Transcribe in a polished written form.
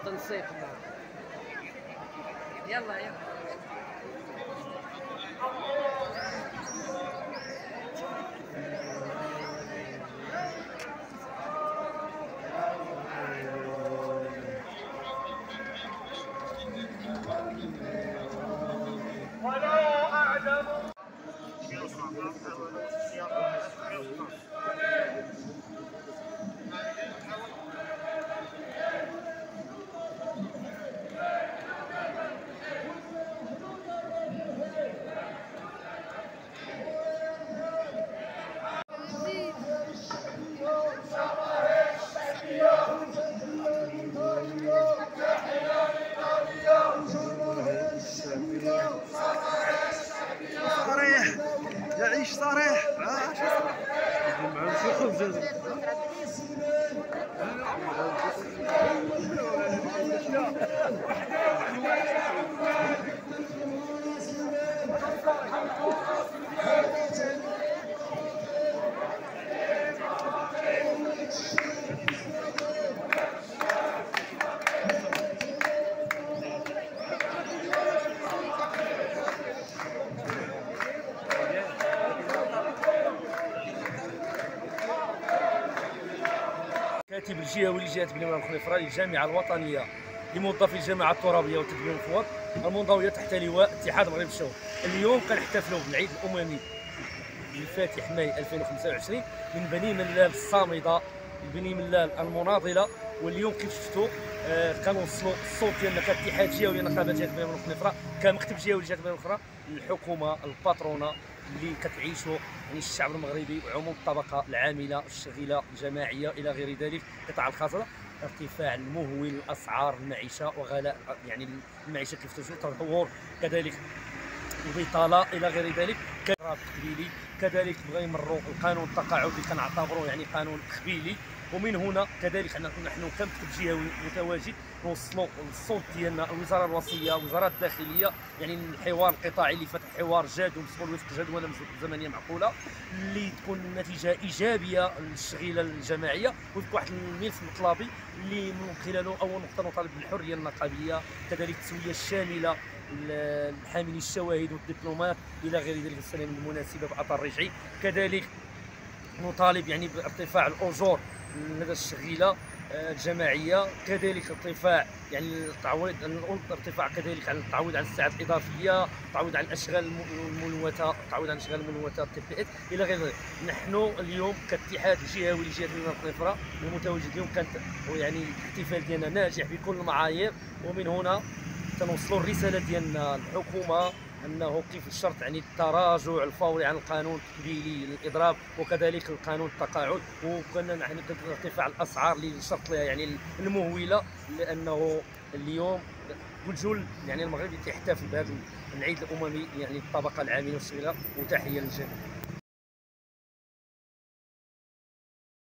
تنسيق يلا يلا ولا أعلم. يعيش صريح كاتب الجهوي لجهه بني مرام خليفره للجامعه الوطنيه لموظفي الجامعه الترابيه والتدبير المفوض المنضويه تحت لواء اتحاد المغرب الشعوب. اليوم كنحتفلوا بالعيد الاممي الفاتح ماي 2025 من بني ملال الصامده لبني ملال المناضله. واليوم كيف شفتوا كنوصلوا الصوت ديالنا كاتحاد جهوي لنقابه جهه بني مرام خليفره كمكتب جهوي لجهه بني مرام خليفره للحكومه الباترونه اللي كتعيشوا يعني الشعب المغربي وعموم الطبقه العامله الشغيله الجماعيه الى غير ذلك القطاع الخاص. ارتفاع المهول الاسعار المعيشه وغلاء يعني المعيشه كيف تدهور، كذلك البطاله الى غير ذلك، كراب تقليدي، كذلك بغا يمروا القانون التقاعد اللي كنعتبروه يعني قانون خبيلي. ومن هنا كذلك نحن كمكتب جهوي متواجد نوصلوا الصوت ديالنا الوزاره الوصيه وزاره الداخليه، يعني الحوار القطاعي اللي فتح حوار جاد ومسؤول وفق جدوله زمنيه معقوله اللي تكون نتيجه ايجابيه للشغيله الجماعيه وفق واحد الملف مطلبي اللي من خلاله اول نقطه نطالب بالحريه النقابيه، كذلك التسويه الشامله لحاملي الشواهد والدبلومات الى غير ذلك السلام المناسبه باطار رجعي، كذلك نطالب يعني بارتفاع الاجور لدى الشغيله الجماعيه، كذلك ارتفاع يعني التعويض ارتفاع كذلك على التعويض عن الساعات الاضافيه، التعويض عن الاشغال الملوثه، التعويض عن الاشغال الملوثه تي بي اس الى غير ذلك. نحن اليوم كاتحاد جهوي لجهه بني مرام خليفره المتواجد اليوم كانت يعني الاحتفال ديالنا ناجح بكل المعايير. ومن هنا تنوصلوا الرساله ديالنا للحكومه انه كيف الشرط يعني التراجع الفوري عن القانون التكبيلي للاضراب وكذلك القانون التقاعد، وكنا نحن ارتفاع الاسعار اللي شرط لها يعني المهوله، لانه اليوم كل يعني المغرب يحتفل بهذا العيد الاممي يعني الطبقه العامله والشغيله. وتحيه للجميع.